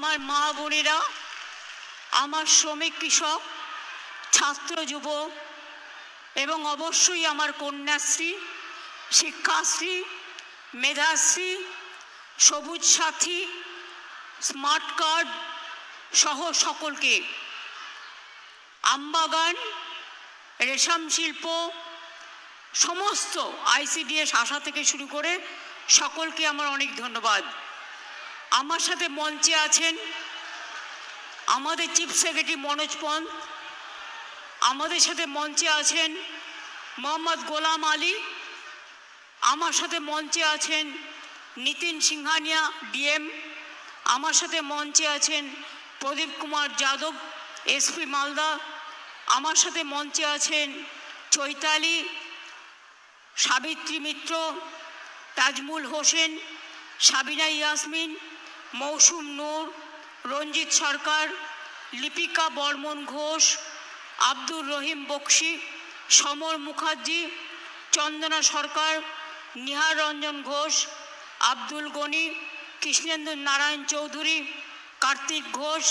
আমার মা বোনেরা, আমার শ্রমিক কৃষক, ছাত্র যুব এবং অবশ্যই আমার কন্যাশ্রী, শিক্ষাশ্রী, মেধাশ্রী, সবুজ সাথী, স্মার্ট কার্ড সহ সকলকে, আমবাগান, রেশম শিল্প, সমস্ত আইসিডিএস আশা থেকে শুরু করে সকলকে আমার অনেক ধন্যবাদ। আমার সাথে মঞ্চে আছেন আমাদের চিফ সেক্রেটারি মনোজ পন্ত, আমাদের সাথে মঞ্চে আছেন মোহাম্মদ গোলাম আলী, আমার সাথে মঞ্চে আছেন নিতিন সিংহানিয়া ডিএম, আমার সাথে মঞ্চে আছেন প্রদীপ কুমার যাদব এসপি মালদা, আমার সাথে মঞ্চে আছেন চৈতালি, সাবিত্রী মিত্র, তাজমুল হোসেন, সাবিনা ইয়াসমিন, মৌসুম নূর, রঞ্জিত সরকার, লিপিকা বর্মন ঘোষ, আব্দুর রহিম বক্সি, সমর মুখার্জি, চন্দনা সরকার, নিহার রঞ্জন ঘোষ, আব্দুল গনি, কৃষ্ণেন্দু নারায়ণ চৌধুরী, কার্তিক ঘোষ,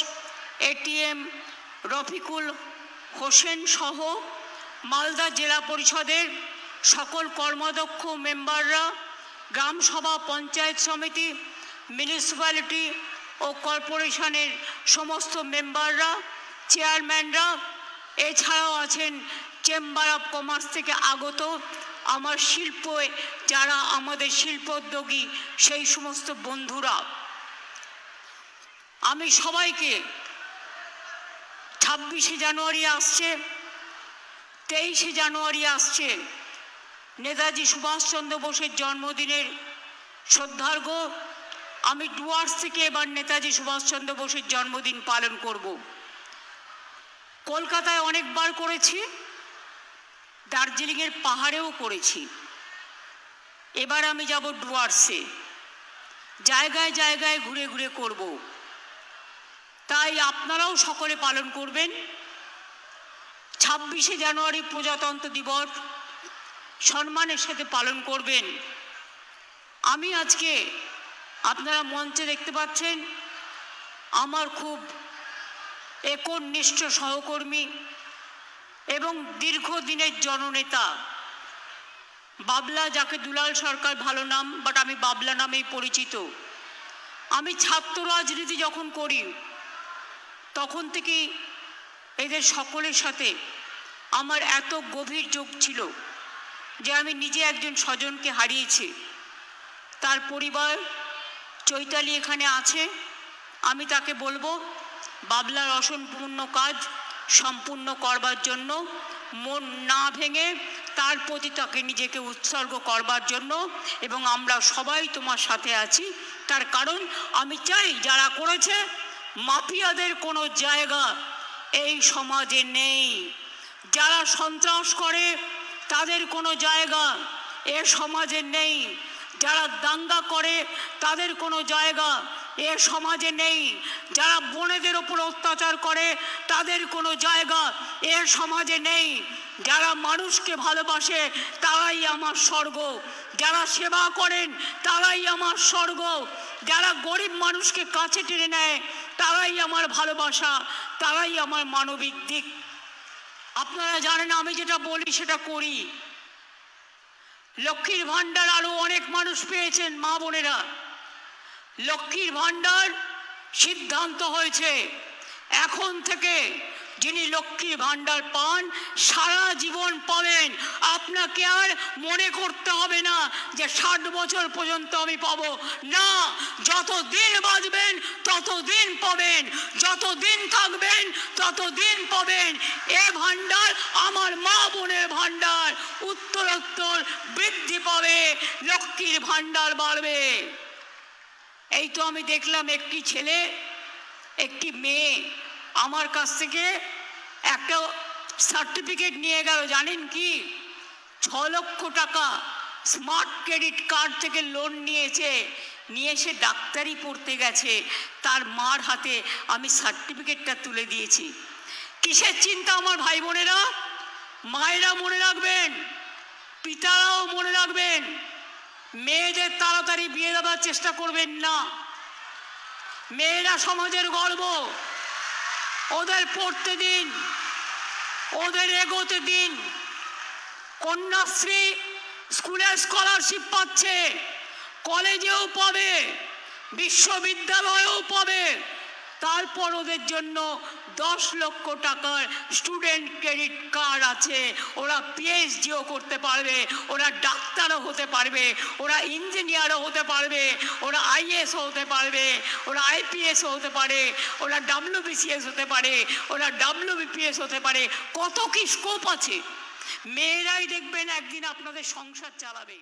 এটিএম রফিকুল হোসেন সহ মালদা জেলা পরিষদের সকল কর্মদক্ষ মেম্বাররা, গ্রামসভা, পঞ্চায়েত সমিতি, মিউনিসিপ্যালিটি ও কর্পোরেশনের সমস্ত মেম্বাররা, চেয়ারম্যানরা, এছাড়াও আছেন চেম্বার অফ কমার্স থেকে আগত আমার শিল্পে যারা আমাদের শিল্পোদ্যোগী সেই সমস্ত বন্ধুরা, আমি সবাইকে 26শে জানুয়ারি আসছে, 23শে জানুয়ারি আসছে, নেতাজি সুভাষচন্দ্র বোসের জন্মদিনের শ্রদ্ধার্ঘ আমি ডুয়ার্স থেকে এবার নেতাজি সুভাষচন্দ্র বোসের জন্মদিন পালন করব। কলকাতায় অনেকবার করেছি, দার্জিলিংয়ের পাহাড়েও করেছি, এবার আমি যাব ডুয়ার্সে, জায়গায় জায়গায় ঘুরে ঘুরে করব। তাই আপনারাও সকলে পালন করবেন। 26শে জানুয়ারি প্রজাতন্ত্র দিবস সম্মানের সাথে পালন করবেন। আমি আজকে আপনারা মঞ্চে দেখতে পাচ্ছেন আমার খুব একনিষ্ঠ সহকর্মী এবং দীর্ঘদিনের জননেতা বাবলা, যাকে দুলাল সরকার ভালো নাম, বাট আমি বাবলা নামেই পরিচিত। আমি ছাত্র রাজনীতি যখন করি তখন থেকেই এদের সকলের সাথে আমার এত গভীর যোগ ছিল যে আমি নিজে একজন স্বজনকে হারিয়েছি। তার পরিবার চৈতালি এখানে আছে, আমি তাকে বলবো বাবলার অসম্পূর্ণ কাজ সম্পূর্ণ করবার জন্য, মন না ভেঙে তার প্রতি তাকে নিজেকে উৎসর্গ করবার জন্য, এবং আমরা সবাই তোমার সাথে আছি। তার কারণ আমি চাই যারা করেছে মাফিয়াদের কোনো জায়গা এই সমাজে নেই, যারা সন্ত্রাস করে তাদের কোনো জায়গা এ সমাজে নেই, যারা দাঙ্গা করে তাদের কোনো জায়গা এ সমাজে নেই, যারা বোনেদের ওপর অত্যাচার করে তাদের কোনো জায়গা এ সমাজে নেই, যারা মানুষকে ভালোবাসে তারাই আমার স্বর্গ, যারা সেবা করেন তারাই আমার স্বর্গ, যারা গরিব মানুষকে কাছে টেনে নেয় তারাই আমার ভালোবাসা, তারাই আমার মানবিক দিক। আপনারা জানেন আমি যেটা বলি সেটা করি। লক্ষ্মীর ভাণ্ডার আরো অনেক মানুষ পেয়েছেন মা বোনেরা। লক্ষ্মীর ভাণ্ডার সিদ্ধান্ত হয়েছে এখন থেকে যিনি লক্ষ্মীর ভাণ্ডার পান সারা জীবন পাবেন। আপনাকে আর মনে করতে হবে না যে 60 বছর পর্যন্ত আমি পাবো না, যতদিন বাঁচবেন ততদিন পাবেন, যতদিন থাকবেন ততদিন পাবেন। এ ভাণ্ডার আমার মা বোনের ভাণ্ডার, উত্তরোত্তর বৃদ্ধি পাবে, লক্ষ্মীর ভাণ্ডার বাড়বে। এই তো আমি দেখলাম একটি ছেলে একটি মেয়ে আমার কাছ থেকে একটা সার্টিফিকেট নিয়ে গেল, জানেন কি? 6 লক্ষ টাকা স্মার্ট ক্রেডিট কার্ড থেকে লোন নিয়েছে, নিয়ে এসে ডাক্তারি পড়তে গেছে। তার মার হাতে আমি সার্টিফিকেটটা তুলে দিয়েছি। কিসের চিন্তা আমার ভাই বোনেরা? মায়েরা মনে রাখবেন, পিতারাও মনে রাখবেন, মেয়েদের তাড়াতাড়ি বিয়ে দেওয়ার চেষ্টা করবেন না। মেয়েরা সমাজের গর্ব, ওদের পড়তে দিন, ওদের এগোতে দিন। কন্যাশ্রী স্কুলের স্কলারশিপ পাচ্ছে, কলেজেও পাবে, বিশ্ববিদ্যালয়েও পাবে। তারপর ওদের জন্য 10 লক্ষ টাকার স্টুডেন্ট ক্রেডিট কার্ড আছে। ওরা পিএইচডিও করতে পারবে, ওরা ডাক্তারও হতে পারবে, ওরা ইঞ্জিনিয়ারও হতে পারবে, ওরা আইএসও হতে পারবে, ওরা আইপিএসও হতে পারে, ওরা ডাব্লিউবিসিএস হতে পারে, ওরা ডাব্লিউবিপিএস হতে পারে। কত কি স্কোপ আছে। মেয়েরাই দেখবেন একদিন আপনাদের সংসার চালাবে।